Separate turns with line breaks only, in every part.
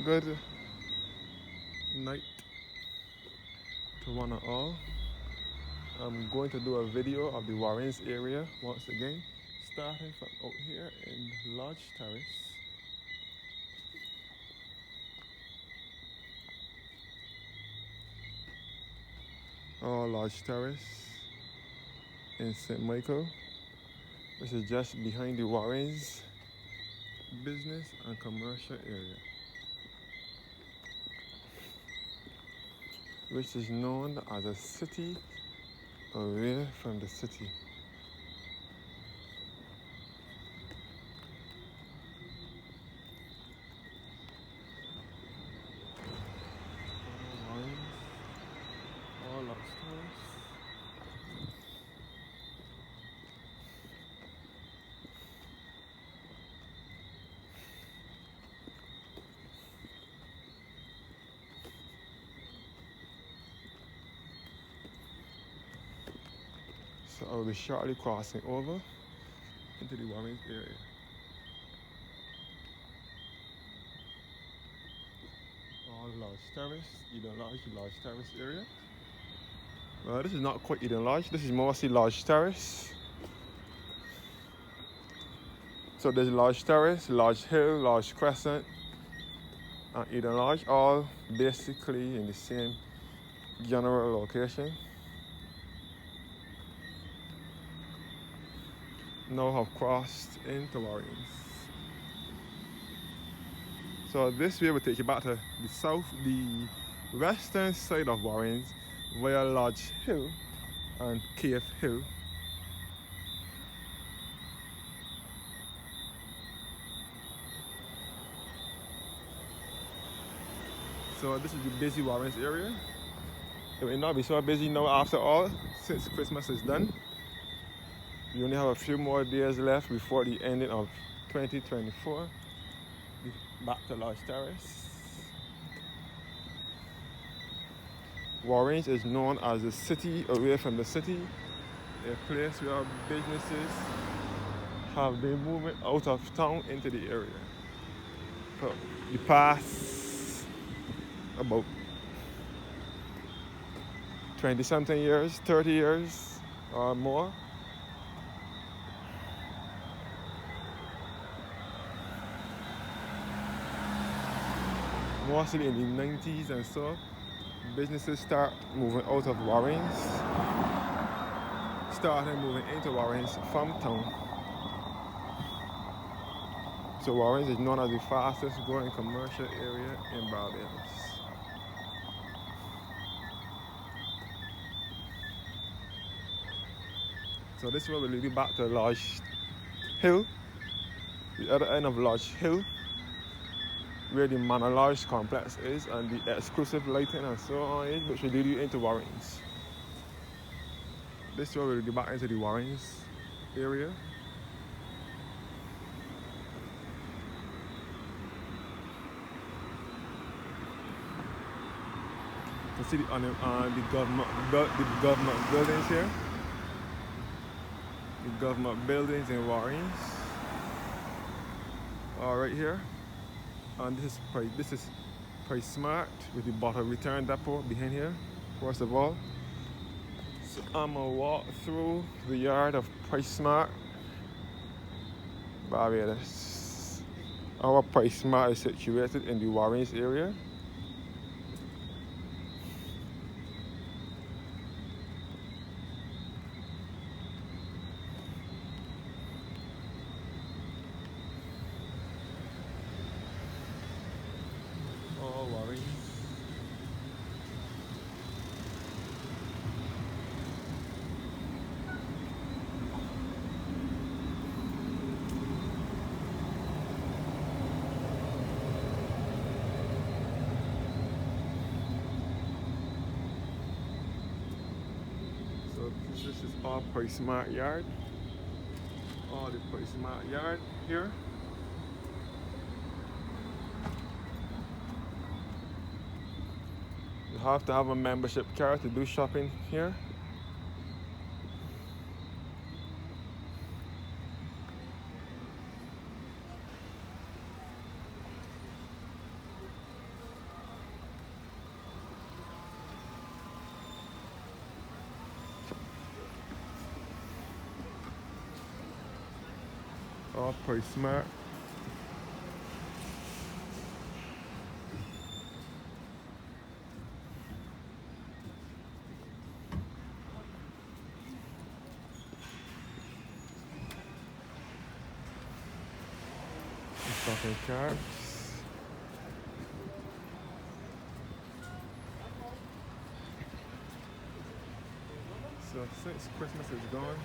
Good night to one and all. I'm going to do a video of the Warrens area once again, starting from out here in Lodge Terrace. Lodge Terrace in St. Michael, which is just behind the Warrens business and commercial area, which is known as a city away from the city. Warrens, all Lodge Terrace. So I will be shortly crossing over into the Warrens area. All Lodge Terrace, Eden Lodge, Lodge Terrace area. Well, this is not quite Eden Lodge, this is mostly Lodge Terrace. So there's Lodge Terrace, Lodge Hill, Lodge Crescent, and Eden Lodge, all basically in the same general location. Now have crossed into Warrens. So this way will take you back to the western side of Warrens via Lodge Hill and Cave Hill. So this is the busy Warrens area. It may not be so busy now after all, since Christmas is done. We only have a few more days left before the ending of 2024. Back to Lodge Terrace. Warrens is known as the city away from the city, a place where businesses have been moving out of town into the area for the past about 20-something years, 30 years or more. Mostly in the 90s and so, businesses start moving out of Warrens, started moving into Warrens from town. So Warrens is known as the fastest growing commercial area in Barbados. So this will lead you back to Lodge Hill, the other end of Lodge Hill, where the Manor Lodge complex is and the exclusive lighting and so on is, which will lead you into Warrens. This will lead you back into the Warrens area. You can see the government buildings here. The government buildings in Warrens are right here. And this is Price Smart with the bottle return depot behind here, first of all. So I'm gonna walk through the yard of Price Smart, Barbados. Our Price Smart is situated in the Warrens area. All Warrens. So this is all Price Smart yard. All the Price Smart yard here. You have to have a membership card to do shopping here. all pretty smart. Stocking cards. So since Christmas is gone,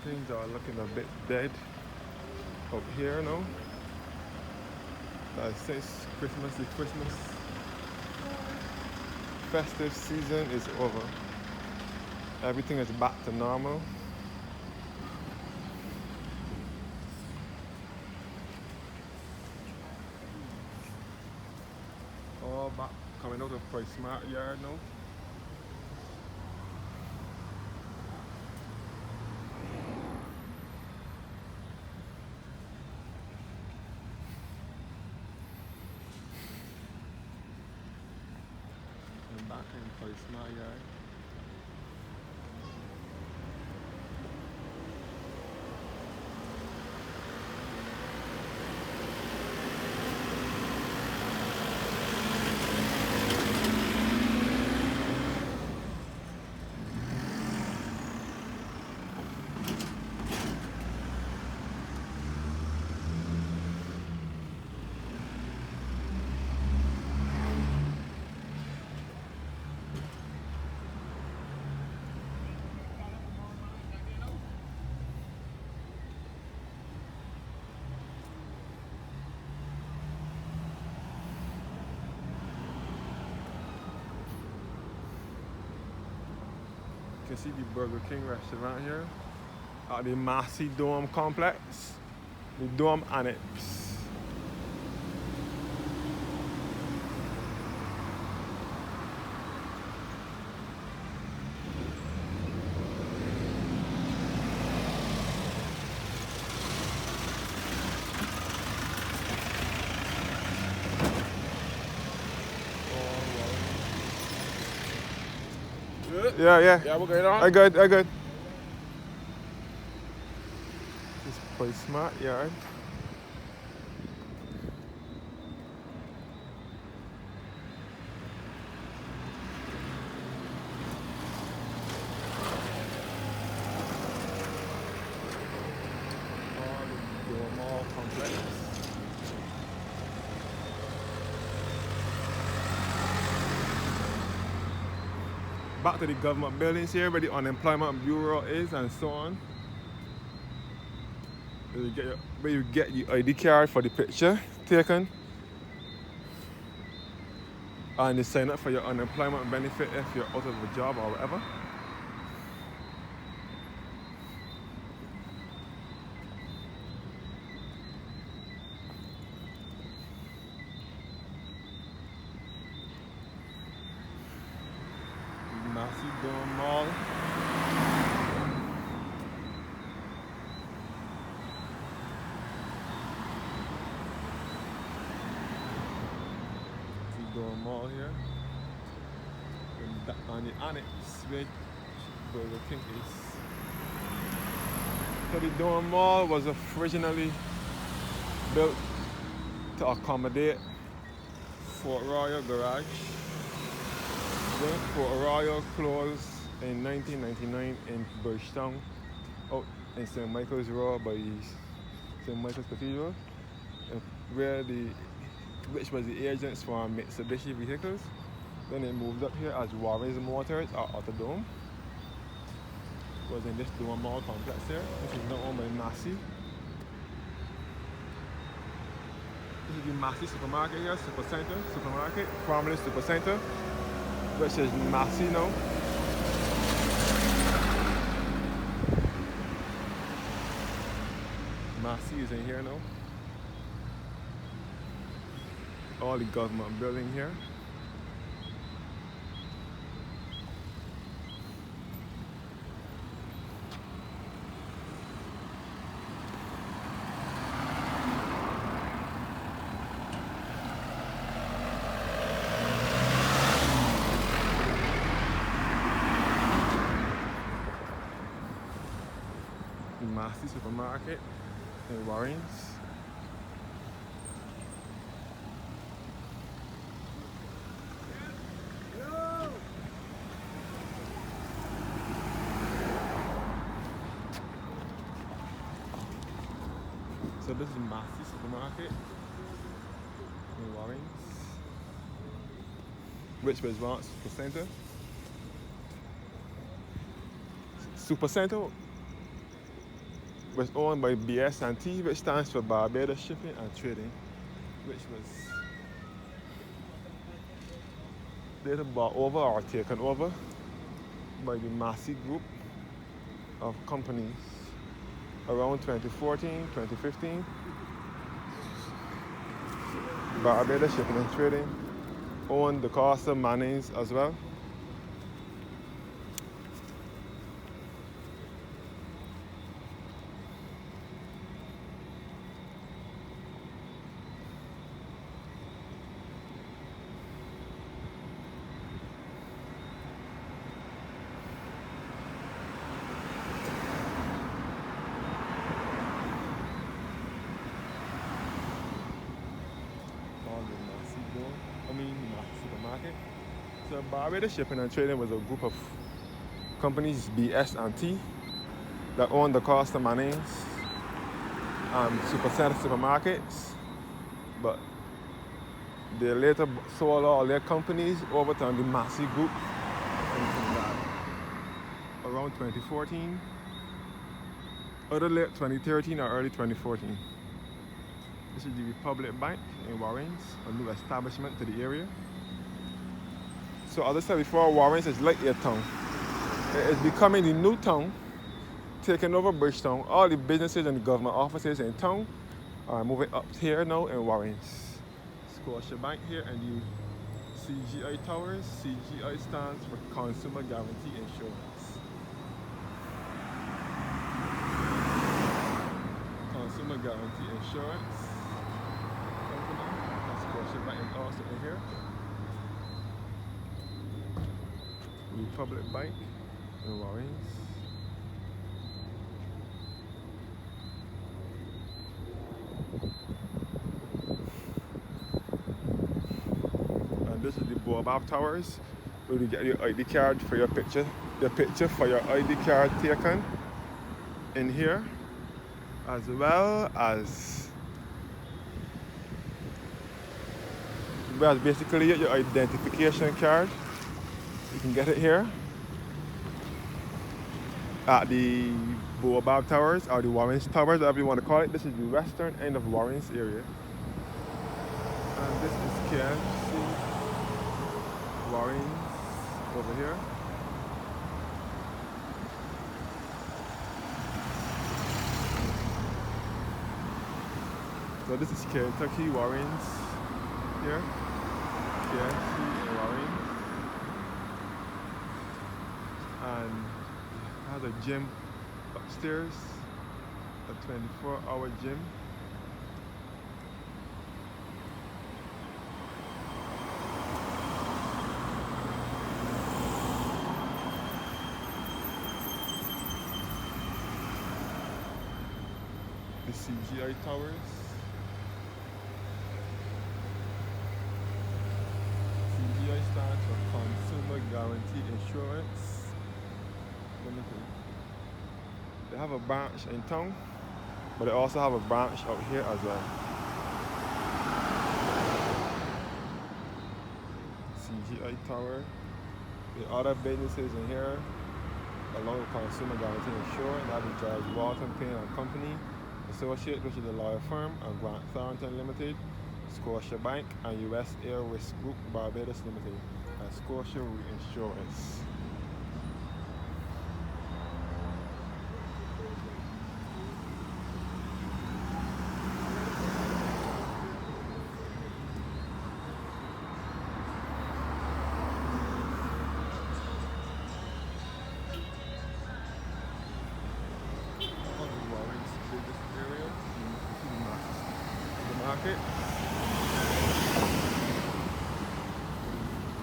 things are looking a bit dead up here now. Since the Christmas festive season is over, everything is back to normal. All back coming out of Price Smart Yard now. And back in Price Smart Yard. You can see the Burger King restaurant here at the Massey Dome complex, the Dome Annex.
Good?
Yeah.
Yeah, we're good on?
I good. This Price Smart Yard. All the mall complex. Back to the government buildings here where the unemployment bureau is and so on. Where you get your ID card for the picture taken. And you sign up for your unemployment benefit if you're out of a job or whatever. Massey Dome Mall. Dome Mall here. And on the annex where Burger King is. So the Dome Mall was originally built to accommodate Fort Royal Garage. Then Fort Royal closed in 1999 in Bridgetown, out in St. Michael's Road by St. Michael's Cathedral, which was the agents for Mitsubishi vehicles. Then it moved up here as Warren's Motors at Autodome. It was in this Dome Mall complex here, which is now owned by Massey. This is the Massey supermarket here, supermarket, formerly Supercenter, which is Massey now. Massey is in here now. All the government building here. Massey supermarket. in Warrens. So this is Massey Supermarket in Warrens, which was once Supercenter. Supercenter was owned by BS&T, which stands for Barbados Shipping and Trading, which was later bought over or taken over by the Massey Group of companies around 2014, 2015. Barbados Shipping and Trading owned the Costa Mannings as well. Supermarket. So Barbados Shipping and Trading was a group of companies, BS&T, that owned the Costa Mannings and Supercenter supermarkets, but they later sold all their companies over to the Massey Group around 2014, either late 2013 or early 2014. This is the Republic Bank in Warrens, a new establishment to the area. So as I said before, Warrens is like a town. It is becoming the new town, taking over Bridgetown. All the businesses and the government offices in town are moving up here now in Warrens. Scotiabank here and the CGI Towers. CGI stands for Consumer Guarantee Insurance. Consumer Guarantee Insurance company. Scotiabank is also in here. Republic Bank in Warrens. And this is the Baobab Towers, where you get your ID card for your picture. The picture for your ID card taken in here, as well as basically your identification card. You can get it here at the Baobab Towers or the Warrens Towers, whatever you want to call it. This is the western end of Warrens area. And this is KFC Warrens over here. So this is Kentucky Warrens here. KFC in Warrens. And it has a gym upstairs, a 24-hour gym. The CGI Towers. CGI stands for Consumer Guarantee Insurance Limited. They have a branch in town, but they also have a branch out here as well. CGI Tower. The other businesses in here, along with Consumer Guarantee Insurance, that is George Walton Payne and Company Associate, which is a lawyer firm, and Grant Thornton Limited, Scotiabank, and U.S. Air Risk Group Barbados Limited, and Scotia Reinsurance.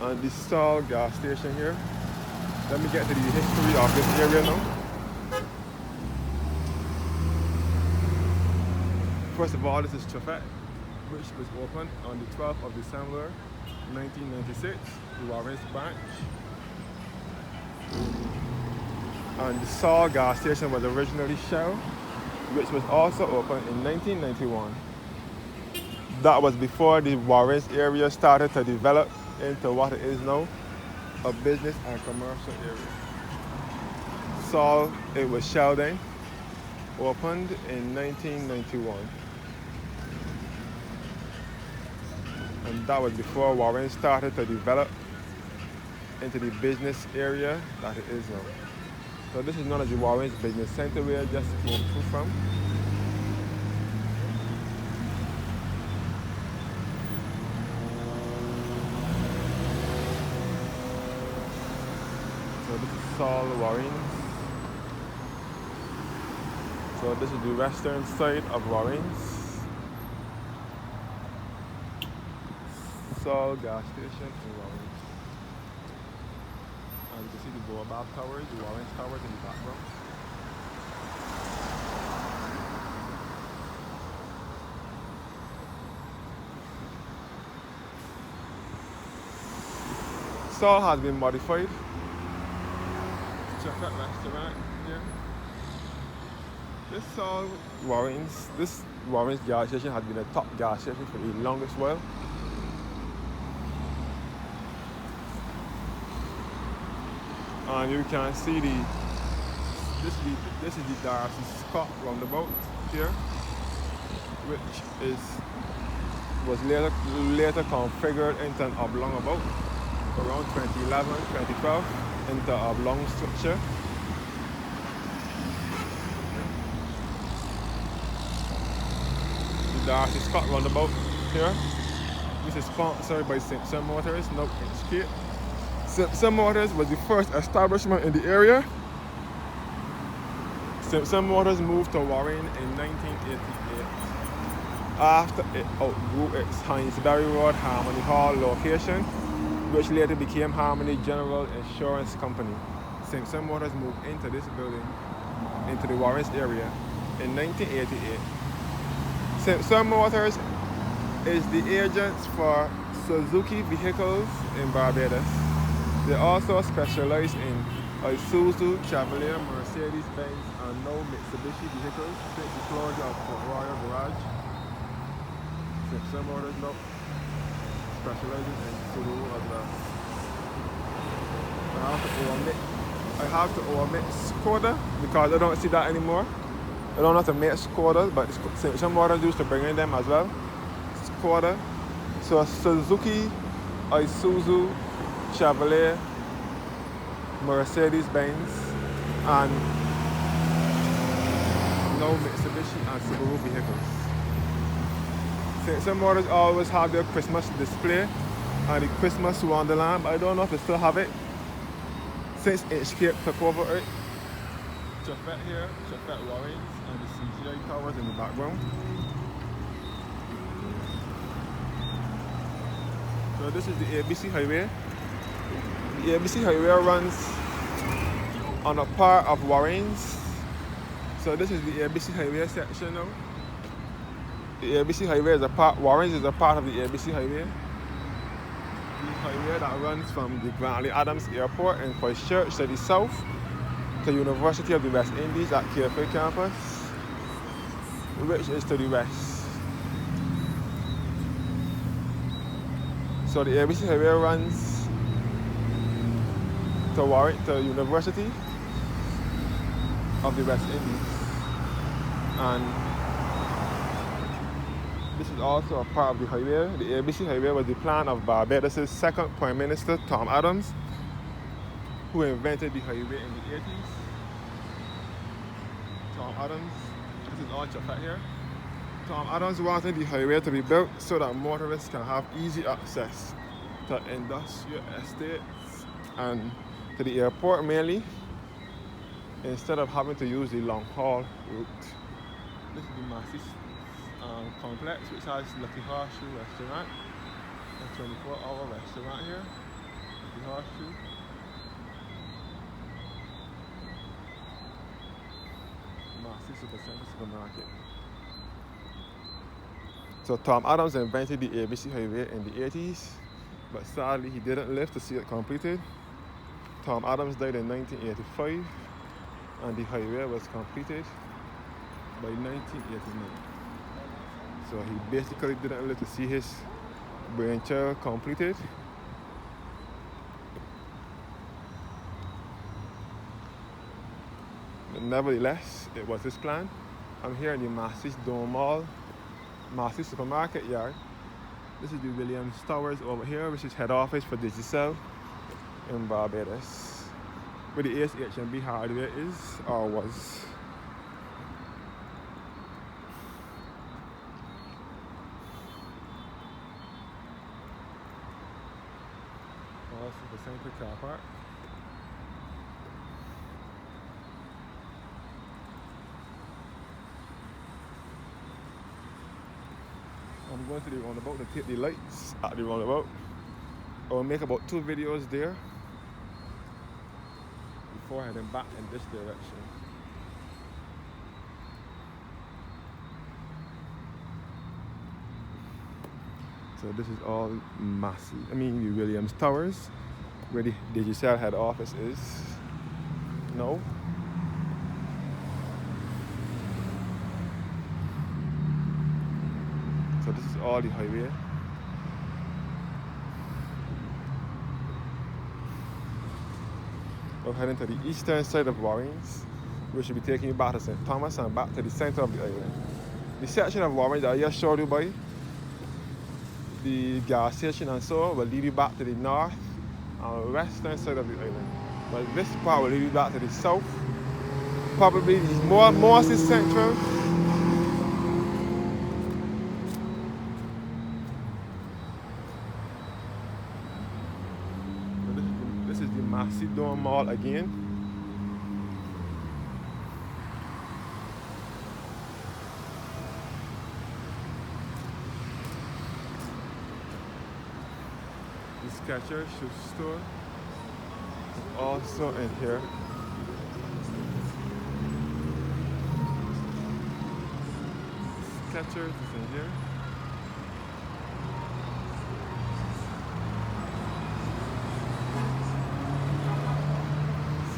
And this is our gas station here. Let me get to the history of this area now. First of all, this is Chafet, which was opened on the 12th of December 1996, the Warren's branch. And the Saul gas station was originally Shell, which was also opened in 1991. That was before the Warren's area started to develop into what it is now, a business and commercial area. Saul, it was Shell then, opened in 1991. And that was before Warren started to develop into the business area that it is now. So this is known as the Warren's Business Center where I just came through from. So this is Saul Warren's. So this is the western side of Warren's. Saul gas station in Warren's. And you can see the Baobab Towers, the Warren's Towers in the background. Saul has been modified. Chocolate restaurant here. This Warren's gas station has been a top gas station for the longest while. And you can see this is the Darcy Scott roundabout here, which was later configured into an oblong about around 2011, 2012 into oblong structure. The Darcy Scott roundabout here. This is sponsored by Simpson Motors, now HK. Simpson Motors was the first establishment in the area. Simpson Motors moved to Warren in 1988 after it outgrew its Hinesbury Road Harmony Hall location, which later became Harmony General Insurance Company. Simpson Motors moved into this building, into the Warren's area, in 1988. Simpson Motors is the agents for Suzuki vehicles in Barbados. They also specialize in Isuzu, Chevrolet, Mercedes-Benz, and now Mitsubishi vehicles since the closure of Port Royal Garage. Simpson Motors now specializes in Subaru as well. I have to omit Skoda because I don't see that anymore. I don't know how to make Skodas, but Simpson Motors used to bring in them as well. Skoda. So Suzuki, Isuzu, Chevrolet, Mercedes-Benz, and now Mitsubishi and Subaru vehicles. Simpson Motors always have their Christmas display and the Christmas Wonderland, but I don't know if they still have it since HK took over it. Chafet here, Chafet Warren's, and the CGI towers in the background. So this is the ABC Highway. The ABC Highway runs on a part of Warren's. So this is the ABC Highway section now. The ABC Highway is a part, Warren's is a part of the ABC Highway. The highway that runs from the Grantley Adams Airport in Christchurch to the south to University of the West Indies at KFA campus, which is to the west. So the ABC Highway runs to Warren, to University of the West Indies, and this is also a part of the highway. The ABC Highway was the plan of Barbados' second Prime Minister, Tom Adams, who invented the highway in the 80s. Tom Adams, this is all Chafet here. Tom Adams wanted the highway to be built so that motorists can have easy access to industrial estates and to the airport mainly, instead of having to use the long haul route. This is the Massey complex, which has Lucky Horseshoe restaurant, a 24-hour restaurant here. Lucky Horseshoe. Massey Supercenter supermarket. So Tom Adams invented the ABC Highway in the 80s, but sadly he didn't live to see it completed. Tom Adams died in 1985, and the highway was completed by 1989. So he basically didn't live to see his brainchild completed. But nevertheless, it was his plan. I'm here in the Massey's Dome Mall, Massey's Supermarket Yard. This is the Williams Towers over here, which is head office for Digicel in Barbados, where the HMB hardware is or was. Also the Central Car Park. I'm going to the roundabout to take the lights at the roundabout. I will make about 2 videos there before heading back in this direction. So this is all Massey. The Williams Towers, where the Digicel head office is. No. So this is all the highway. We're heading to the eastern side of Warrens, which should be taking you back to St. Thomas and back to the center of the island. The section of Warrens that I just showed you by, the gas station and so will lead you back to the north and western side of the island. But this part will lead you back to the south, probably mostly central. This is the Massey Dome Mall again. The Skechers shoe store is also in here. Skechers is in here.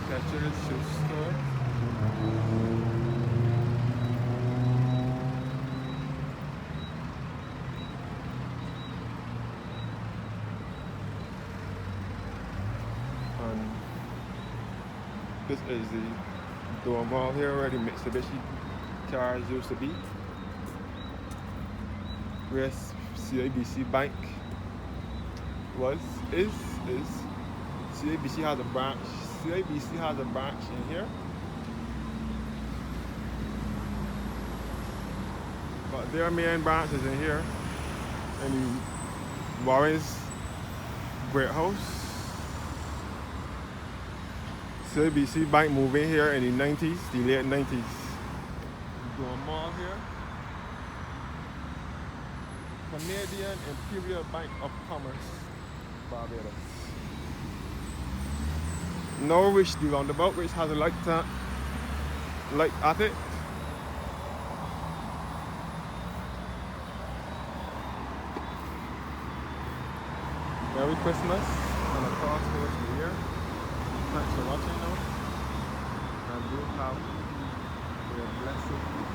Skechers shoe store. This is the Dome Mall here where the Mitsubishi cars used to be. Where CIBC Bank is. CIBC has a branch. CIBC has a branch in here. But their main branch is in here. In the Warrens Great House. CIBC Bank moved in here in the 90s, the late 90s. Dome Mall here. Canadian Imperial Bank of Commerce, Barbados. Norwich, the roundabout, which has a light at it. Merry Christmas and a prosperous New Year. Thanks for watching now, and do have a blessed